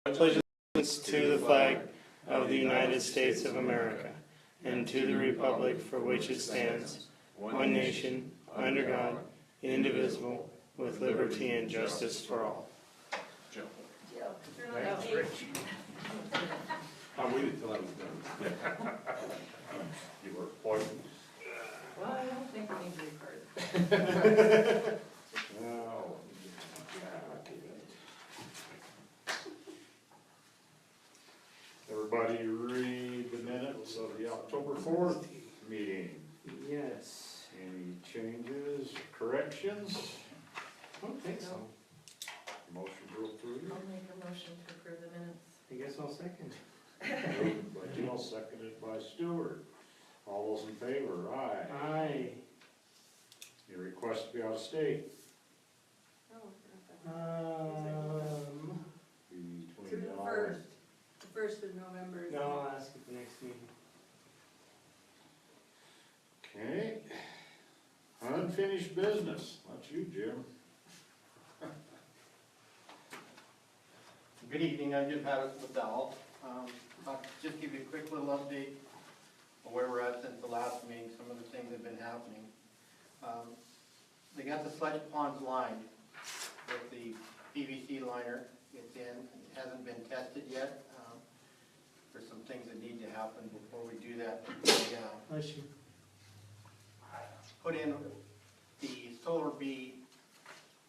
pledge allegiance to the flag of the United States of America and to the republic for which it stands, one nation, under God, indivisible, with liberty and justice for all. Joe. That was rich. I waited till I was done. You were poisoned. Well, I don't think we need to record. Oh. Everybody read the minutes of the October 4th meeting. Yes. Any changes, corrections? I don't think so. Motion to approve. I'll make a motion to approve the minutes. I guess I'll second. Moved by Jill, seconded by Stewart. All those in favor, aye. Aye. Any request to be out of state? Oh, I forgot Between To the now first. The first of November. is- no, I'll ask at the next meeting. Okay. Unfinished business. That's you, Jim. Good evening, I'm Jim Patterson with Dowell. I'll just give you a quick little update of where we're at since the last meeting, some of the things that have been happening. They got the sludge ponds lined with the PVC liner. It's in, it hasn't been tested yet. There's some things that need to happen before we do that. We, Bless you. put in the Solar Bee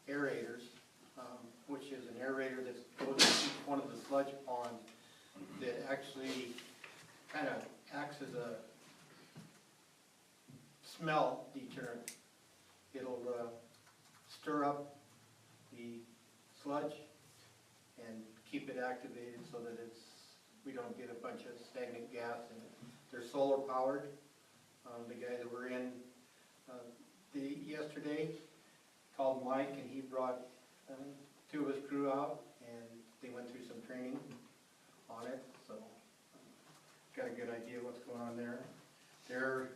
aerators, which is an aerator that goes in each one of the sludge ponds that actually kind of acts as a smell deterrent. It'll stir up the sludge and keep it activated so that we don't get a bunch of stagnant gas in it. They're solar powered. The guy that we're in yesterday called Mike, and he brought two of his crew out, and they went through some training on it, so got a good idea what's going on there. They're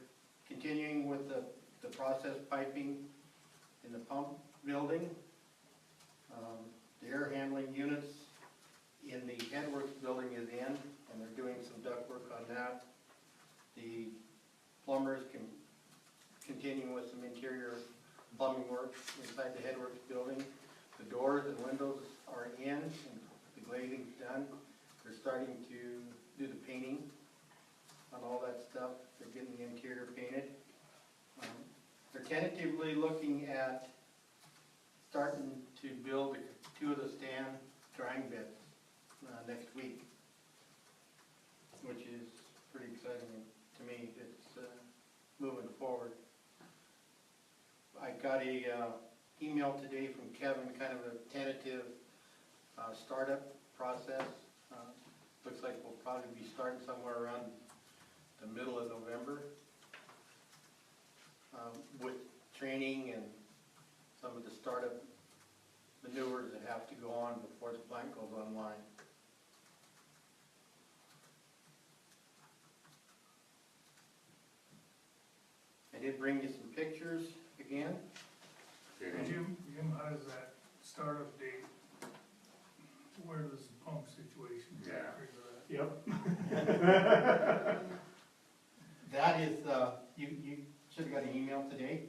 continuing with the process piping in the pump building. The air handling units in the headworks building is in, and they're doing some duct work on that. The plumbers can continue with some interior plumbing work inside the headworks building. The doors and windows are in, and the glazing's done. They're starting to do the painting on all that stuff. They're getting the interior painted. They're tentatively looking at starting to build two of the stand drying beds next week, which is pretty exciting to me. It's moving forward. I got a email today from Kevin, kind of a tentative startup process. Looks like we'll probably be starting somewhere around the middle of November with training and some of the startup maneuvers that have to go on before the plant goes online. I did bring you some pictures again. Jim, how does that startup date, where does the pump situation factor into that? Yep. That is, you should have got an email today,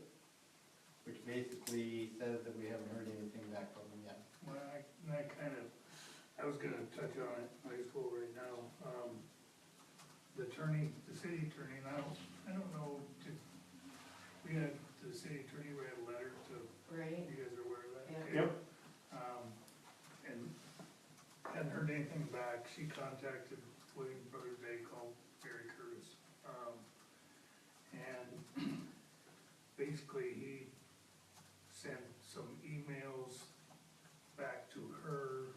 which basically says that we haven't heard anything back from them yet. Well, I was gonna touch on it, I just go right now. The city attorney, and I don't know, we had, the city attorney read a letter to, Right. you guys are aware of that? Yeah. Okay. Yep. And hadn't heard anything back. She contacted William Brothers Day, called Barry Curtis. And basically he sent some emails back to her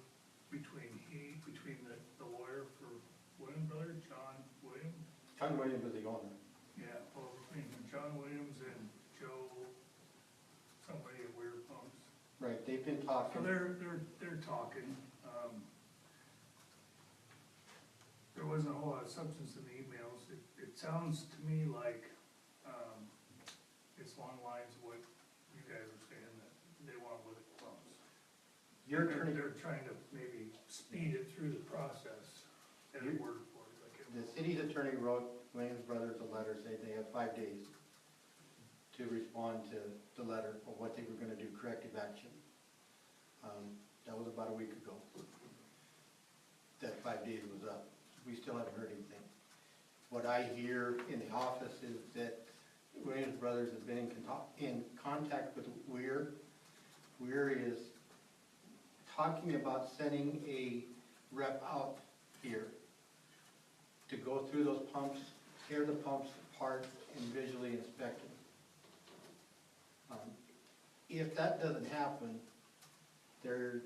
between the lawyer for William Brothers, John Williams. John Williams is the owner. Yeah, well, between John Williams and Joe, somebody at Weir Pumps. Right, they've been So talking. they're talking. There wasn't a whole lot of substance in the emails. It sounds to me like, it's along the lines of what you guys were saying, that they want to look at pumps. Your They're, attorney, they're trying to maybe speed it through the process and You- word for it, like it. the city's attorney wrote Williams Brothers a letter saying they have 5 days to respond to the letter of what they were gonna do, corrective action. That was about a week ago. That 5 days was up. We still haven't heard anything. What I hear in the office is that Williams Brothers has been in contact with Weir. Weir is talking about sending a rep out here to go through those pumps, tear the pumps apart and visually inspect them. If that doesn't happen, they're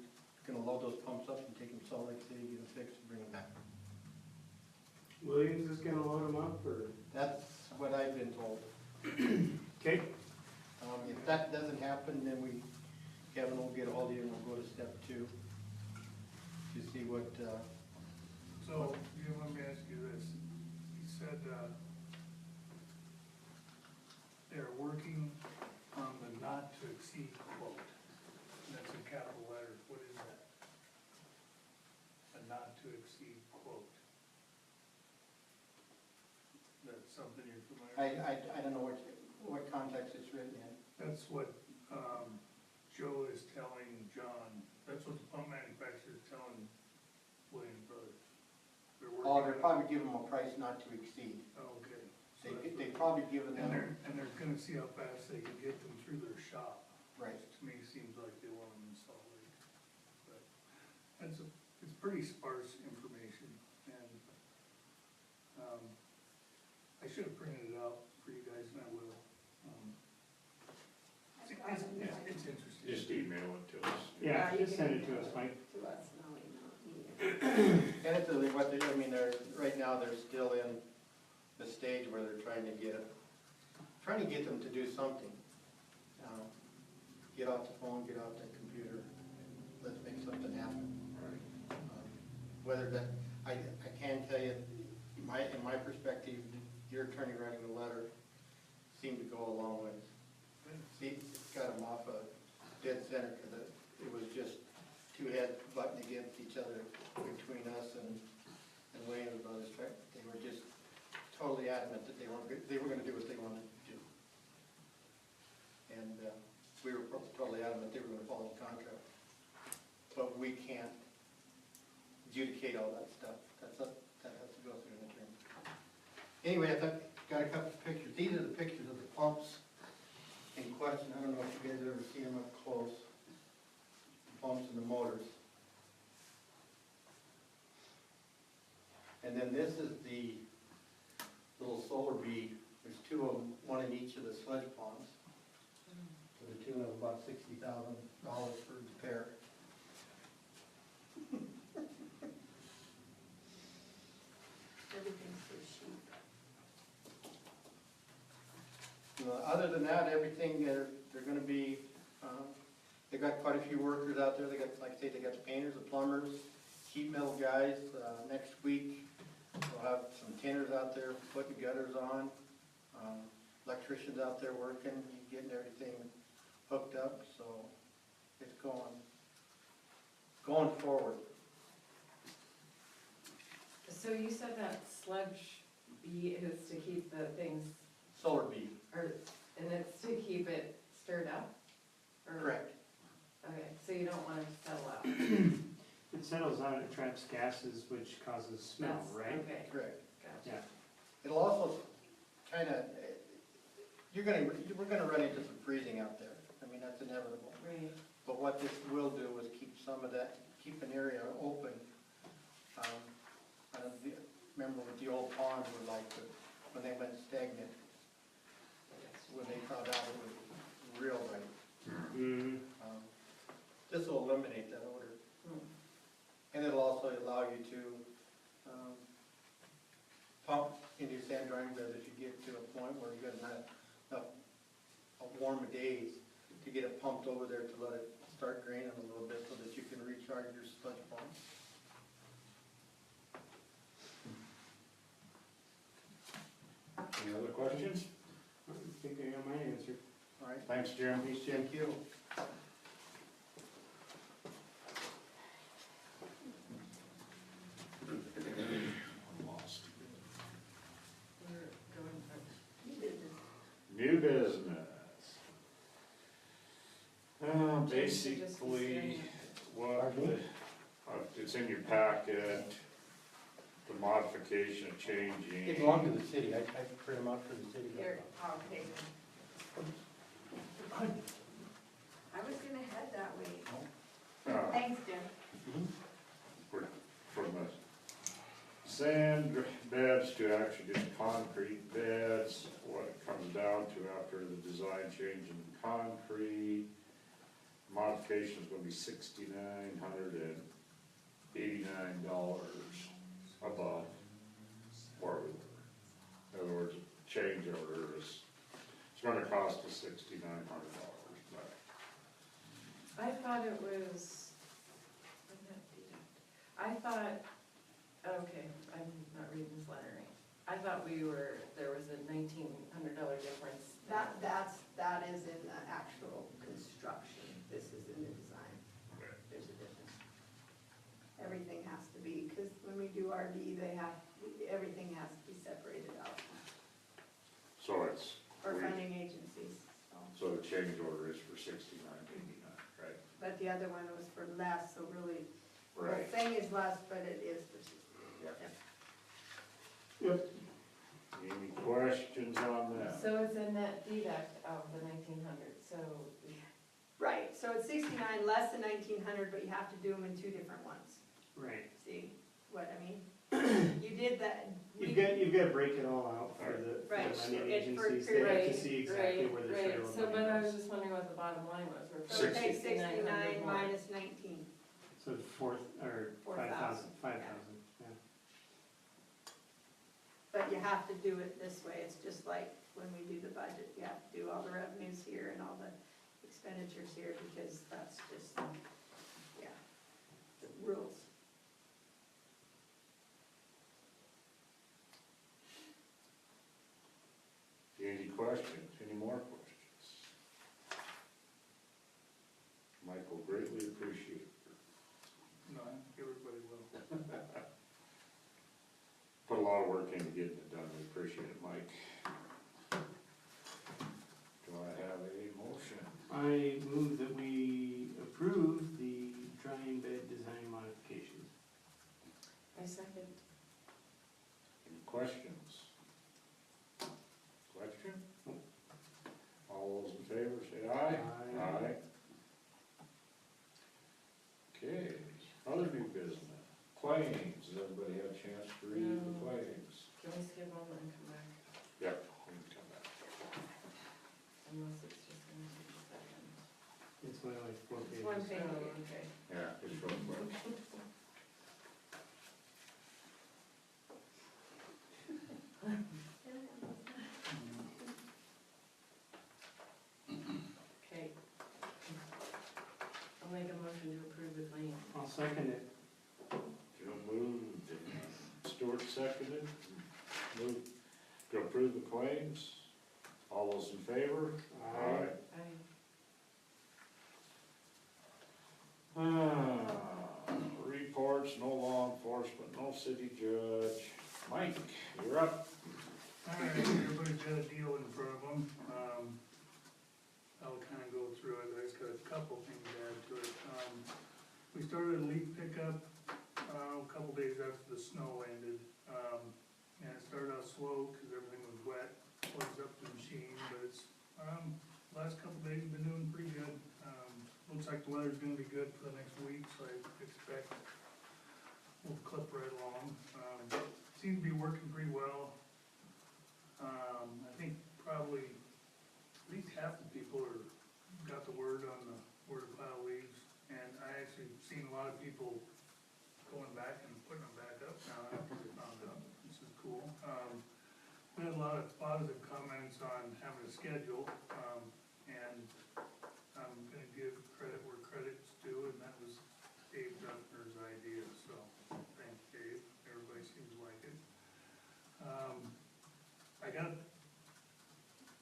gonna load those pumps up and take them to Salt Lake City, get them fixed and bring them back. Williams is gonna load them up, or? That's what I've been told. Okay. If that doesn't happen, then Kevin will get ahold of you and we'll go to step 2 to see what, So, Jim, let me ask you this. You said, they're working on the not to exceed quote. That's in capital letters. What is that? A not to exceed quote. That's something you're familiar with? I don't know what context it's written in. That's what, Joe is telling John, that's what the pump manufacturer is telling Williams Brothers. They're Oh, working they're on- probably giving them a price not to exceed. Oh, okay. So They, that's they what- probably given And them, they're gonna see how fast they can get them through their shop. right. Which to me seems like they want them in Salt Lake. But it's pretty sparse information, and, I should have printed it out for you guys, and I will. It's interesting. Just email it to us. Yeah, you just can send it to us, Mike. To us, no, email. And it's really what they, I mean, right now, they're still in the stage where they're trying to get them to do something. Get off the phone, get off the computer, let's make something happen. Whether that, I can tell you, in my perspective, your attorney writing the letter seemed to go a long way. See, it's got them off a dead center, because it was just two heads butting against each other between us and Williams Brothers. They were just totally adamant that they were gonna do what they wanted to do. And, we were totally adamant they were gonna follow the contract. But we can't adjudicate all that stuff. That has to go through an attorney. Anyway, I got a couple of pictures. These are the pictures of the pumps in question. I don't know if you guys have ever seen them up close. The pumps and the motors. And then this is the little solar bee. There's 2 of them, one in each of the sludge ponds. To the tune of about $60,000 for repair. Everything's so cheap. Other than that, everything, they're gonna be, they've got quite a few workers out there. They got, like I say, they got the painters, the plumbers, sheet metal guys. Next week, we'll have some tinners out there putting gutters on. Electricians out there working, getting everything hooked up, so it's going forward. So you said that sludge bee is to keep the things, Solar bee, or, and it's to keep it stirred up? Or- correct. Okay, so you don't want it to settle out? It settles out, it traps gases, which causes smell, That's- right? Okay, Correct. gotcha. Yeah. It'll also kinda, we're gonna run into some freezing out there. I mean, that's inevitable. Right, But what this will do is keep some of that, keep an area open. I don't remember what the old ponds were like, but when they went stagnant, when they found out it was real right. Mm-hmm. This will eliminate that odor. Hmm. And it'll also allow you to pump into your sand drying bed if you get to a point where you've got enough warm days to get it pumped over there to let it start draining a little bit so that you can recharge your sludge pump. Any other questions? I think I got my answer. All right, Thanks, Jim. thank you. business. Basically, what, it's in your packet, the modification of changing. It belonged to the city, I print them out for the city. Here, I'll take them. I was gonna head that way. Thanks, Jim. From the sand beds to actually just concrete beds, what it comes down to after the design change in concrete. Modification is gonna be $6,989 above where we were. In other words, change order is, it's gonna cost us $6,900, but I thought it was, I thought, okay, I'm not reading this letter right. I thought there was a $1,900 difference. That is in the actual construction, this is in the design, there's a difference. Everything has to be, because when we do RD, everything has to be separated out so it's, for funding agencies, so. so the change order is for $6,989, right? But the other one was for less, so really, the Right. thing is less, but it is for 60. Yep. Any questions on that? So it's a net deduct of the 1,900, so. Right, so it's 69 less than 1,900, but you have to do them in two different ones. Right. See what I mean? You did that. You've got to break it all out for the Right. funding It's for- agencies. They have to Right, see exactly where the right. federal So, but I money was goes. just wondering what the bottom line was. We're So paying take 6,900 69 more. minus 19. So it's 5,000, 5,000, yeah. But you have to do it this way, it's just like when we do the budget, you have to do all the revenues here and all the expenditures here, because that's just, yeah, the rules. Any questions, any more questions? Mike will greatly appreciate it. No, everybody will. Put a lot of work into getting it done, we appreciate it, Mike. Do I have a motion? I move that we approve the drying bed design modifications. I second. Any questions? Question? All those in favor say aye. Aye. Okay, other new business, claims, does everybody have a chance to read the No. claims? Can we skip on and come back? Yep, we can come back. Unless it's just gonna take a second. It's only like 4 It's pages. one page. Oh, okay. Yeah, it's real quick. Okay. I'll make a motion to approve the claim. I'll second it. Joe moved, and Stuart seconded. Moved to approve the claims. All those in favor? Aye. Reports, no law enforcement, no city judge. Mike, you're up. All right, everybody's got a deal in front of them. I'll kind of go through it, I just got a couple things to add to it. We started a leaf pickup, a couple days after the snow ended. And it started out slow because everything was wet, plugs up the machine, but it's, last couple days been doing pretty good. Looks like the weather's gonna be good for the next week, so I expect we'll clip right along. Seems to be working pretty well. I think probably at least half the people got the word on where to pile leaves, and I actually seen a lot of people going back and putting them back up now after they found out, which is cool. We had a lot of positive comments on having a schedule, and I'm gonna give credit where credit's due, and that was Dave Duffner's idea, so thank Dave, everybody seems to like it.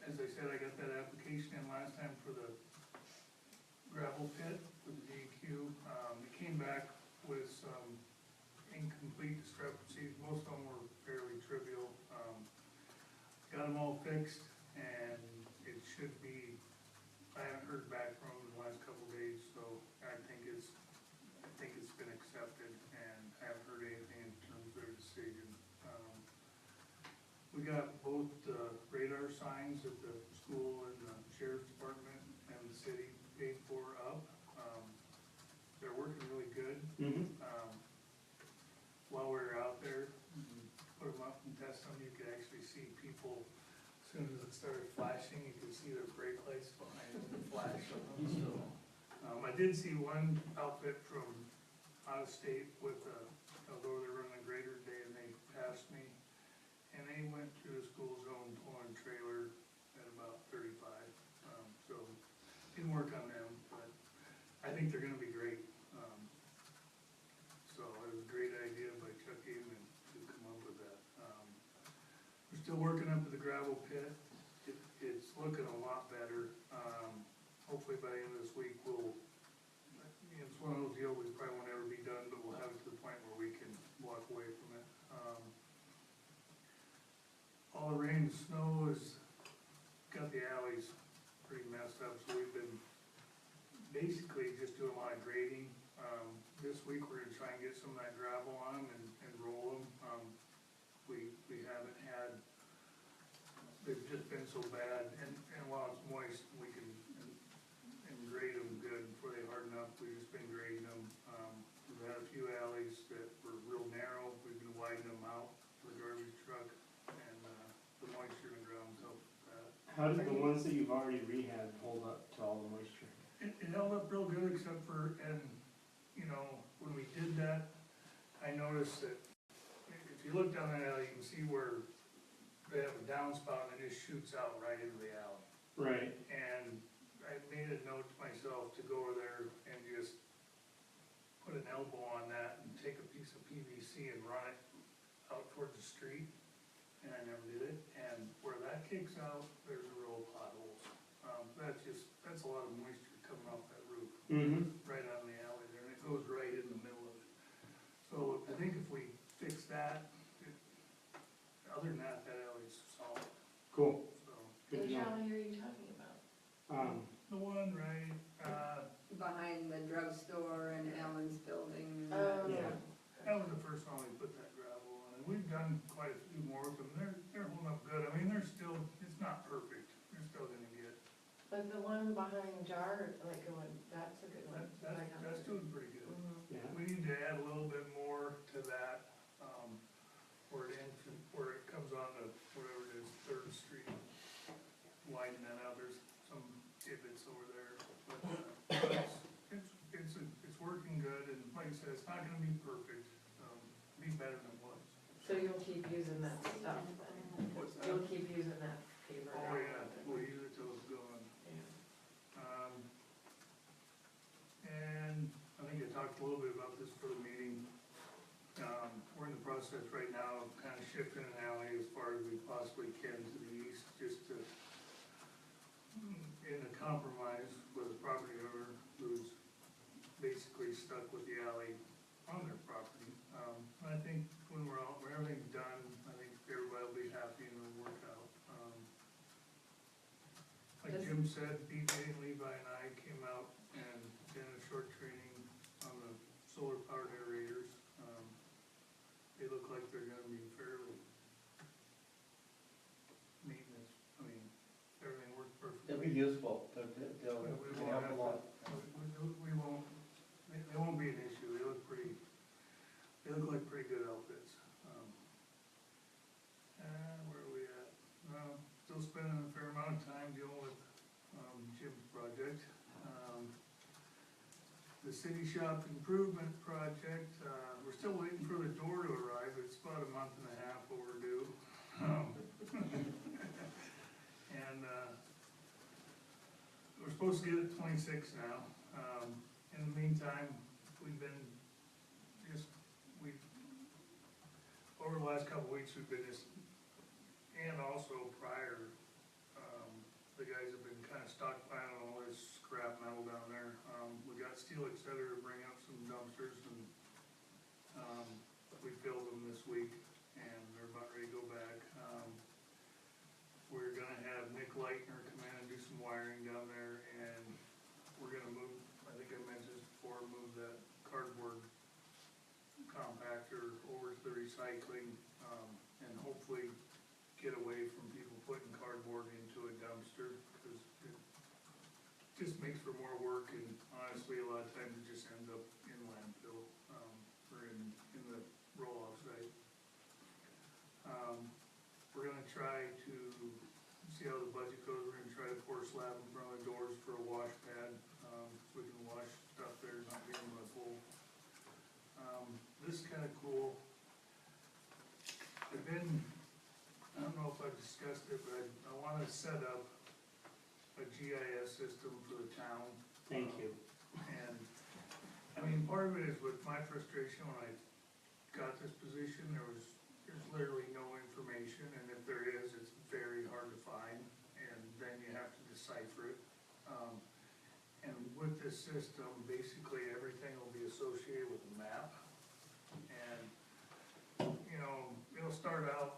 As I said, I got that application in last time for the gravel pit with the DEQ. It came back with some incomplete discrepancies, most of them were fairly trivial. Got them all fixed, and it's should be, I haven't heard back from them in the last couple of days, so I think it's been accepted, and I haven't heard anything in terms of their decision. We got both radar signs at the school and the sheriff's department and the city paid for up. They're working really good. While we were out there, put them up and test them, you could actually see people, as soon as it started flashing, you could see their brake lights behind them flash. So, I did see one outfit from out of state with although they're running a grader today, and they passed me, and they went through the school zone pulling trailer at about 35. So didn't work on them, but I think they're gonna be great. So it was a great idea by Chuck Heyman to come up with that. We're still working up at the gravel pit. It's looking a lot better. Hopefully by the end of this week, it's one of those deals we probably won't ever be done, but we'll have it to the point where we can walk away from it. All the rain and snow has got the alleys pretty messed up, so we've been basically just doing a lot of grading. This week, we're gonna try and get some of that gravel on them and roll them. We haven't had, they've just been so bad, and while it's moist, we can and grade them good before they harden up. We've just been grading them. We've had a few alleys that were real narrow, we've been widening them out for the garbage truck, and the moisture in the ground helps that. How did the ones that you've already rehabbed hold up to all the moisture? It held up real good, except for, and, you know, when we did that, I noticed that if you look down that alley, you can see where they have a downspout and it just shoots out right into the alley. Right. And I made a note to myself to go over there and just put an elbow on that and take a piece of PVC and run it out towards the street. And I never did it, and where that kicks out, there's a row of potholes. That's a lot of moisture coming off that roof, right out in the alley there, and it goes right in the middle of it. So I think if we fix that, other than that, that alley's solid, Cool. so. Good to Which know. alley are you talking about? The one right, Behind the drugstore and Ellen's building. Yeah. that was the first one we put that gravel on, and we've done quite a few more of them, they're holding up good. I mean, it's not perfect, they're still gonna get, But the one behind Jar, like, that's a good one. that's doing pretty good. Yeah. We need to add a little bit more to that, where it comes on to whatever it is, Third Street. Widen that out, there's some divots over there, but it's working good, and like I said, it's not gonna be perfect, be better than it was. So you'll keep using that stuff then? What's that? You'll keep using that paper? Oh, yeah, we'll use it till it's gone. Yeah. And I think I talked a little bit about this for the meeting. We're in the process right now of kind of shifting an alley as far as we possibly can to the east, just to, in a compromise with a property owner who's basically stuck with the alley on their property. I think when when everything's done, I think everybody will be happy and it'll work out. Like Jim said, BJ, Levi, and I came out and did a short training on the solar powered aerators. They look like they're gonna be fairly maintenance, I mean, everything works perfectly. They'll be useful, they'll We help won't a have lot. we won't, they won't be an issue, they look like pretty good outfits. Where are we at? Still spending a fair amount of time dealing with, Jim's project. The city shop improvement project, we're still waiting for the door to arrive, it's about a month and a half overdue. And, we're supposed to get it 26 now. In the meantime, over the last couple of weeks, we've been and also prior, the guys have been kind of stockpiling all this scrap metal down there. We got steel etc. to bring up some dumpsters, and, we filled them this week, and they're about ready to go back. We're gonna have Nick Leitner come in and do some wiring down there, and we're gonna move, I think I mentioned this before, move that cardboard compactor over to the recycling, and hopefully get away from people putting cardboard into a dumpster, because it just makes for more work, and honestly, a lot of times it just ends up in landfill, or in the roll-off site. We're gonna try to see how the budget goes, we're gonna try to pour slab in front of the doors for a wash pad, so we can wash stuff there, not get in the pool. This is kinda cool. I've been, I don't know if I've discussed it, but I wanna set up a GIS system for the town. Thank you. And, I mean, part of it is with my frustration when I got this position, there's literally no information, and if there is, it's very hard to find, and then you have to decipher it. And with this system, basically everything will be associated with a map. And, you know, it'll start out,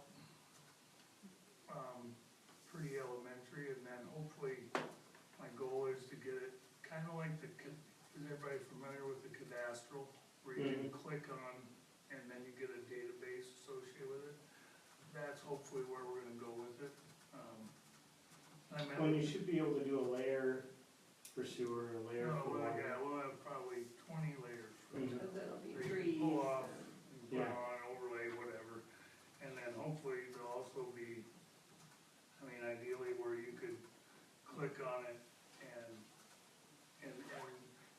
pretty elementary, and then hopefully, my goal is to get it kinda like is everybody familiar with the cadastral? Where you can click on, and then you get a database associated with it. That's hopefully where we're gonna go with it. Well, you should be able to do a layer for sewer, a layer No, for water. yeah, we'll have probably 20 layers. Mhm. Cause it'll be That you trees. can pull off, and- and put Yeah. on, overlay, whatever. And then hopefully there'll also be, I mean, ideally where you could click on it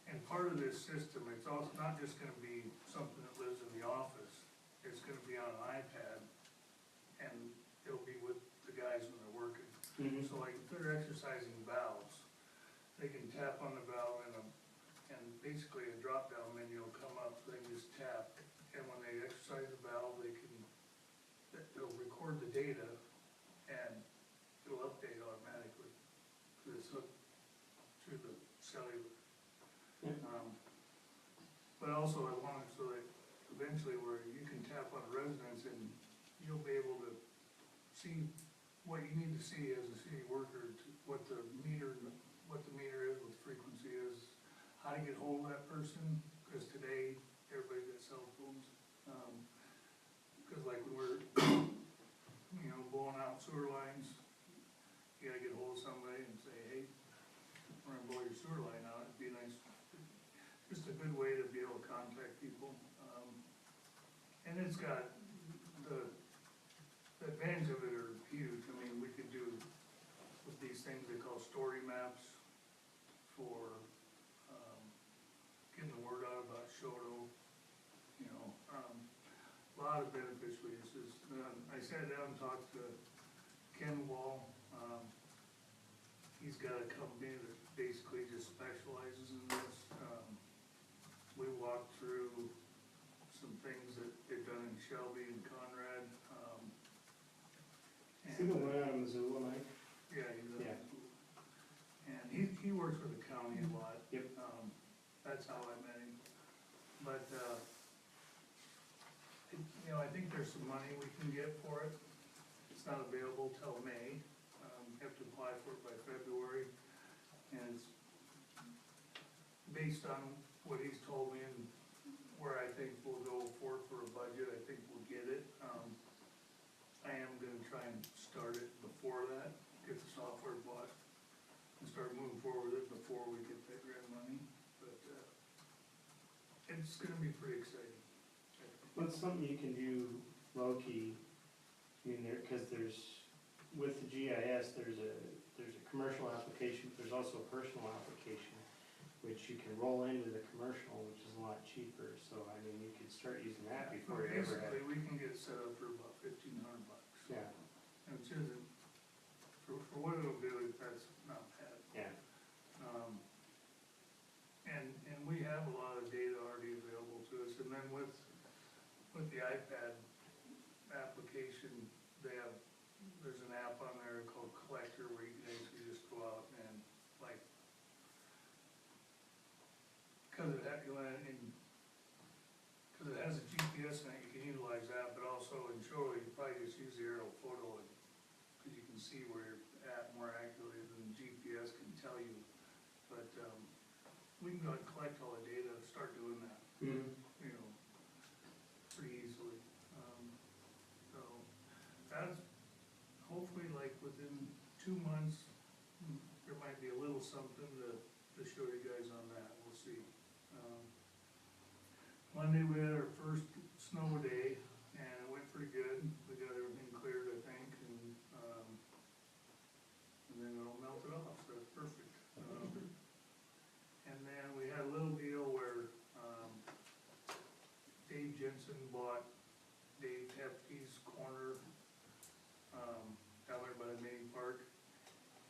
and part of this system, it's also not just gonna be something that lives in the office. It's gonna be on an iPad, and it'll be with the guys when they're working. Mhm. So like if they're exercising valves, they can tap on the valve and basically a drop-down menu will come up, they can just tap. And when they exercise the valve, it'll record the data and it'll update automatically. Cause it's hooked through the cellular. Yeah. But also I want it so that eventually where you can tap on residents and you'll be able to see what you need to see as a city worker, what the meter is, what the frequency is, how to get hold of that person, cause today, everybody's got cell phones. Cause like when we're, you know, blowing out sewer lines, you gotta get hold of somebody and say, hey, we're gonna blow your sewer line out, it'd be nice, just a good way to be able to contact people. And it's got, the advantage of it are huge. I mean, we could do with these things they call story maps for, getting the word out about Choteau, you know, a lot of beneficial uses. I sat down and talked to Ken Wall, he's got a company that basically just specializes in this. We walked through some things that they've done in Shelby and Conrad, See the one out of Missoula, Mike? yeah, he's a, Yeah. and he works with the county a lot. Yep. That's how I met him. But, you know, I think there's some money we can get for it. It's not available till May. You have to apply for it by February. And it's based on what he's told me and where I think we'll go for a budget, I think we'll get it. I am gonna try and start it before that, get the software bought, and start moving forward with it before we get that grant money, but, it's gonna be pretty exciting. What's something you can do low-key, I mean, cause with the GIS, there's a commercial application, but there's also a personal application, which you can roll into the commercial, which is a lot cheaper, so I mean, you could start using that before you ever Basically, have. we can get set up for about $1,500. Yeah, Which isn't, for what it'll do, that's not bad. yeah. And we have a lot of data already available to us, and then with the iPad application, there's an app on there called Collector where you can actually just go out and like, cause it has a GPS in it, you can utilize that, but also in Choteau, you probably just use the aerial photo and, cause you can see where you're at more accurately than GPS can tell you. But, we can go and collect all the data, start doing that, Mhm. you know, pretty easily. So, that's hopefully like within 2 months, there might be a little something to show you guys on that, we'll see. Monday we had our first snow day, and it went pretty good, we got everything cleared, I think, and then it'll melt it off, so that's perfect. And then we had a little deal where, Dave Jensen bought Dave Hefty's corner, down there by the main park.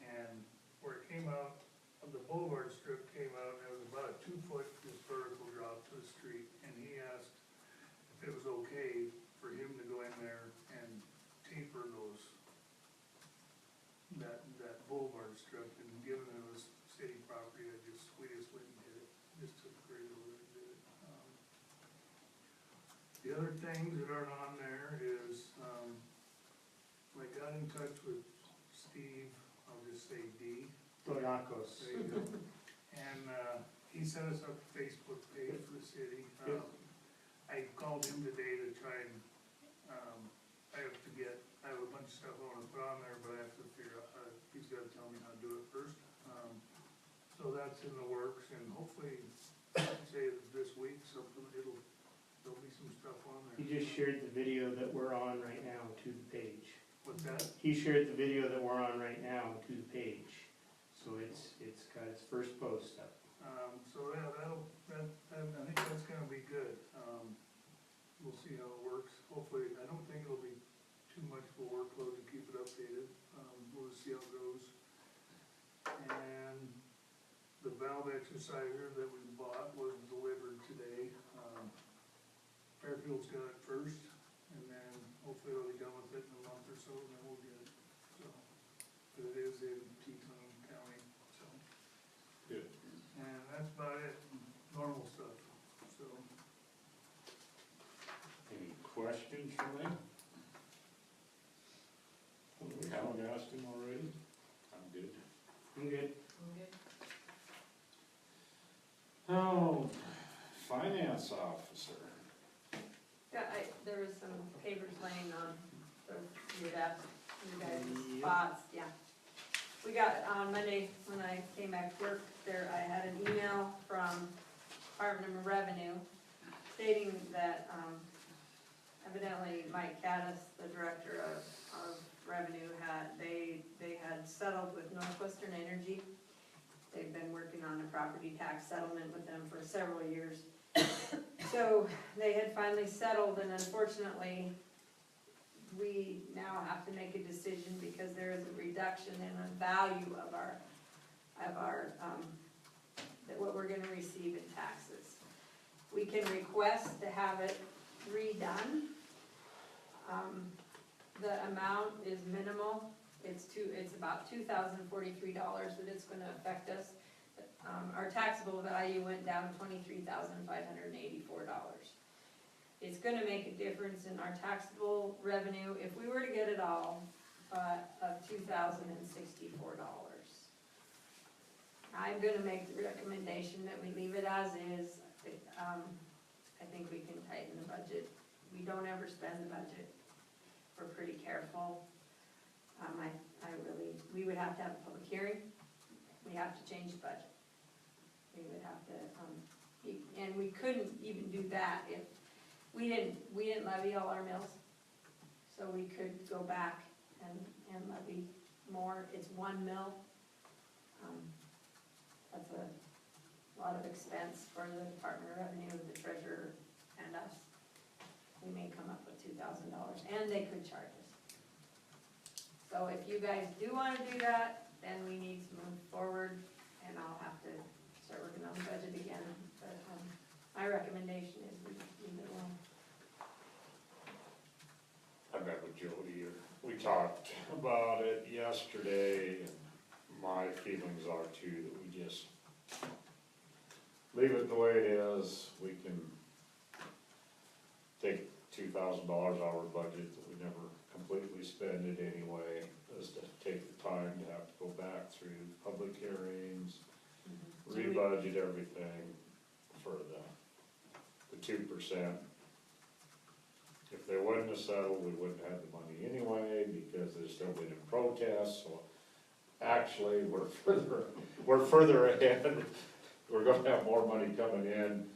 And where it came out, the boulevard strip came out, and it was about a 2-foot just vertical drop to the street. And he asked if it was okay for him to go in there and taper that boulevard strip. And given it was city property, we just went and did it, just took the grade over and did it. The other things that aren't on there is, I got in touch with Steve, I'll just say D. Donacos. There you go. And, he set us up a Facebook page for the city. Good. I called him today to try and, I have a bunch of stuff I wanna put on there, but I have to figure out, he's gotta tell me how to do it first. So that's in the works, and hopefully, I'd say this week, there'll be some stuff on there. He just shared the video that we're on right now to the page. What's that? He shared the video that we're on right now to the page. So it's got its first post up. So yeah, I think that's gonna be good. We'll see how it works. Hopefully, I don't think it'll be too much of a workload to keep it updated. We'll see how it goes. And the valve exerciser that we bought was delivered today. Fairfield's got it first, and then hopefully they'll be done with it in a month or so, and then we'll get it. So, but it is in Teton County, so. Good. And that's about it, normal stuff, so. Any questions for me? We haven't asked him already? I'm good. I'm good. Okay. Oh, finance officer. Yeah, there was some papers laying on your desk, you guys' Yep. spots, yeah. We got, on Monday, when I came back to work, I had an email from Department of Revenue stating that, evidently Mike Caddis, the director of Revenue, they had settled with Northwestern Energy. They've been working on a property tax settlement with them for several years. So they had finally settled, and unfortunately, we now have to make a decision because there is a reduction in the value of what we're gonna receive in taxes. We can request to have it redone. The amount is minimal. It's about $2,043 that it's gonna affect us. Our taxable value went down $23,584. It's gonna make a difference in our taxable revenue, if we were to get it all, of $2,064. I'm gonna make the recommendation that we leave it as is. I think we can tighten the budget. We don't ever spend the budget. We're pretty careful. We would have to have a public hearing. We have to change the budget. We would have to, and we couldn't even do that if, we didn't levy all our mills. So we could go back and levy more. It's 1 mill. That's a lot of expense for the Department of Revenue, the treasurer, and us. We may come up with $2,000, and they could charge us. So if you guys do wanna do that, then we need to move forward, and I'll have to start working on the budget again. But, my recommendation is we leave it alone. I met with Jody, we talked about it yesterday, and my feelings are too, that we just leave it the way it is. We can take $2,000 out of our budget that we never come completely spend it anyway, is to take the time to have to go back through public hearings, rebudget everything for the 2%. If they wouldn't have settled, we wouldn't have the money anyway, because there's still been a protest, so actually, we're further ahead. We're gonna have more money coming in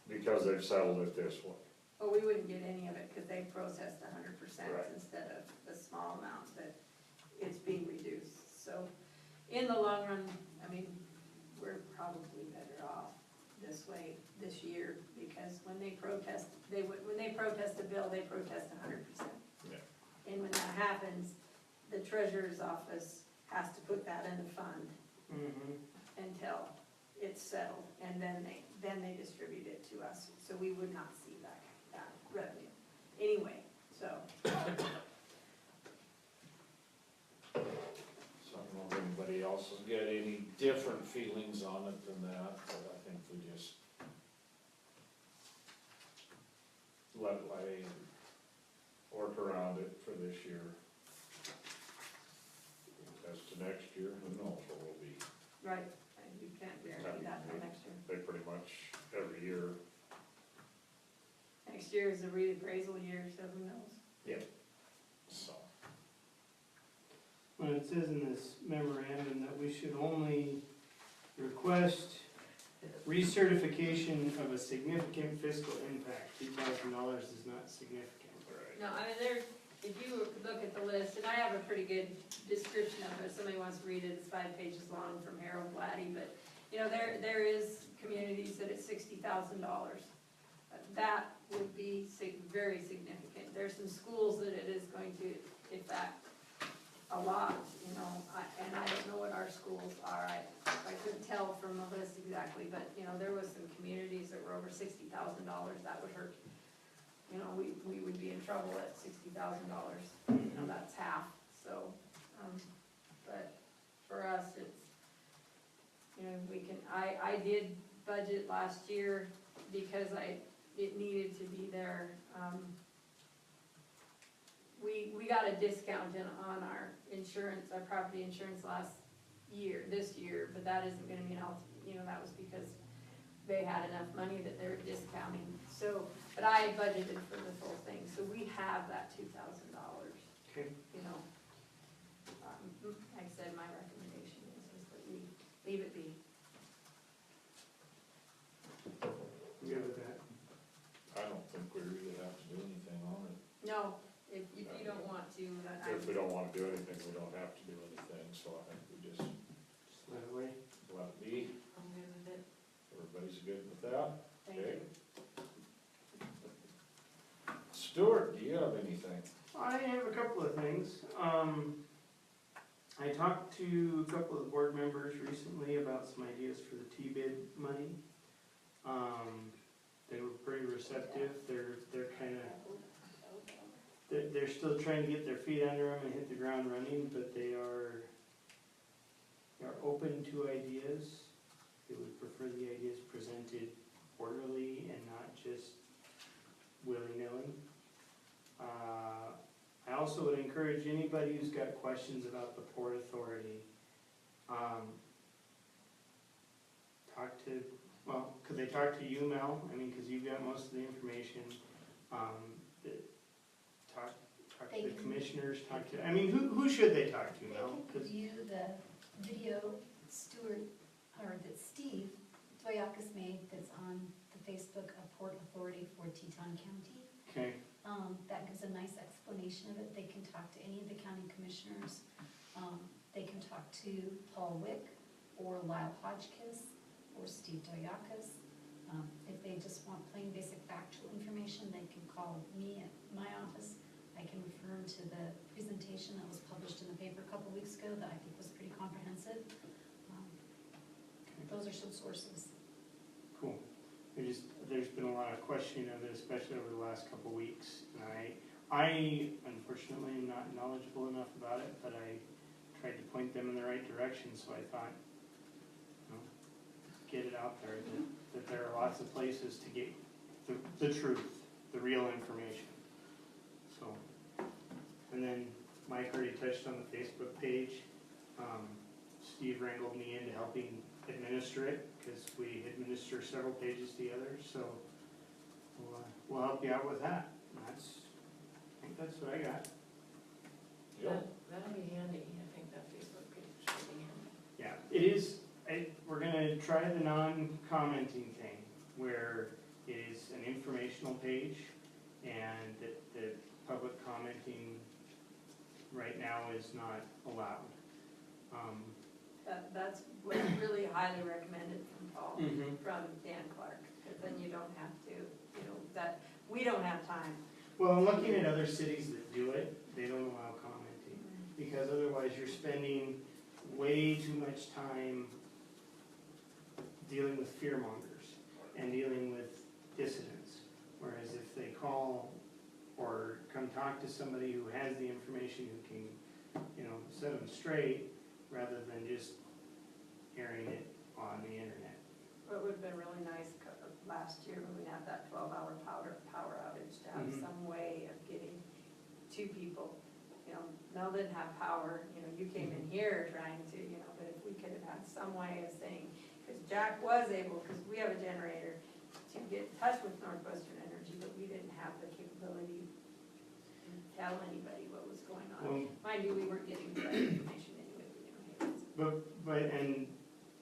because they've settled it this way. But we wouldn't get any of it because they processed 100% Right. instead of the small amount that it's being reduced. So in the long run, I mean, we're probably better off this way this year, because when they protest, when they protest a bill, they protest 100%. Yeah. And when that happens, the treasurer's office has to put that in the fund until it's settled, and then they distribute it to us, so we would not see that revenue. Anyway, so, So I don't know if anybody else has got any different feelings on it than that, but I think we just let it lay and work around it for this year. As to next year, who knows what will be. right, and you can't guarantee that for next year. They pretty much every year. Next year is a reappraisal year, so who knows? Yep. So. Well, it says in this memorandum that we should only request recertification of a significant fiscal impact. $2,000 is not significant. No, I mean, if you look at the list, and I have a pretty good description of it, if somebody wants to read it, it's 5 pages long from Harold Blatty, but, you know, there is communities that it's $60,000. That would be very significant. There's some schools that it is going to affect a lot, you know, and I don't know what our schools are, I couldn't tell from the list exactly, but, you know, there was some communities that were over $60,000, that would hurt. You know, we would be in trouble at $60,000, you know, that's half, so, but for us, it's, you know, we can, I did budget last year because it needed to be there. We got a discount on our insurance, our property insurance this year, but that isn't gonna mean you know, that was because they had enough money that they were discounting, so, but I budgeted for the full thing, so we have that $2,000, Okay. you know. Like I said, my recommendation is that we leave it be. Good with that? I don't think we really have to do anything on it. No, if you don't want to, If we don't wanna do anything, we don't have to do anything, so I think we just Just let it lay. let it be. I'm good with it, Everybody's good with that? thank Okay. you. Stuart, do you have anything? I have a couple of things. I talked to a couple of the board members recently about some ideas for the T-bid money. They were pretty receptive. They're kind of, they're still trying to get their feet under them and hit the ground running, but they are open to ideas. They would prefer the ideas presented orderly and not just willy-nilly. I also would encourage anybody who's got questions about the Port Authority, could they talk to you, Mel? I mean, because you've got most of the information. Talk to the commissioners, I mean, who should they talk to, They Mel? can 'Cause- view the video that Steve Toyakis made that's on the Facebook of Port Authority for Teton County. Okay, That gives a nice explanation of it. They can talk to any of the county commissioners. They can talk to Paul Wick or Lyle Hodgkiss or Steve Toyakis. If they just want plain basic factual information, they can call me at my office. I can refer them to the presentation that was published in the paper a couple weeks ago that I think was pretty comprehensive. Those are some sources. cool. There's been a lot of questioning of it, especially over the last couple of weeks. And I unfortunately am not knowledgeable enough about it, but I tried to point them in the right direction, so I thought, you know, get it out there, that there are lots of places to get the truth, the real information. So, Mike already touched on the Facebook page. Steve wrangled me into helping administer it, because we administer several pages together, so we'll help you out with that. I think that's what I got. That'll be handy, I think that Facebook page should be handy. Yeah, it is, we're gonna try the non-commenting thing, where it is an informational page, and the public commenting right now is not allowed. That's what's really highly recommended from Paul, Mhm. from Dan Clark, because then you don't have to, we don't have time. Well, I'm looking at other cities that do it, they don't allow commenting, because otherwise you're spending way too much time dealing with fear mongers and dealing with dissidents. Whereas if they call or come talk to somebody who has the information, who can, set them straight, rather than just airing it on the internet. What would have been really nice last year when we had that 12-hour power outage, to have Mhm. some way of getting to people. Mel didn't have power, you came in here trying to, but if we could have had some way of saying, because Jack was able, because we have a generator, to get in touch with Northwestern Energy, but we didn't have the capability to tell anybody what was going on. Well, Mind you, we weren't getting the right information anyway, and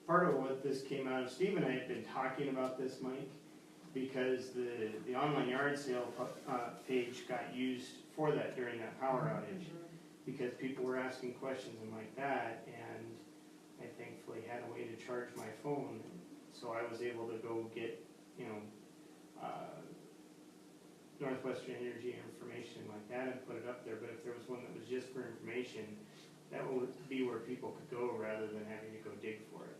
part of what this came out of, Steve and I had been talking about this, Mike, because the online yard sale page got used for that during that power outage, because people were asking questions and like that, and I thankfully had a way to charge my phone, so I was able to go get, Northwestern Energy information like that and put it up there. But if there was one that was just for information, that would be where people could go rather than having to go dig for it.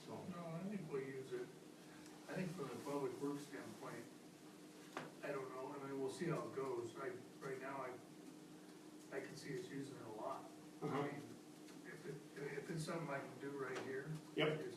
So, No, I think we'll use it, I think from the public works standpoint, I don't know, we'll see how it goes. Right now, I can see us using it a lot. I mean, if it's something I can do right here. Yep. It's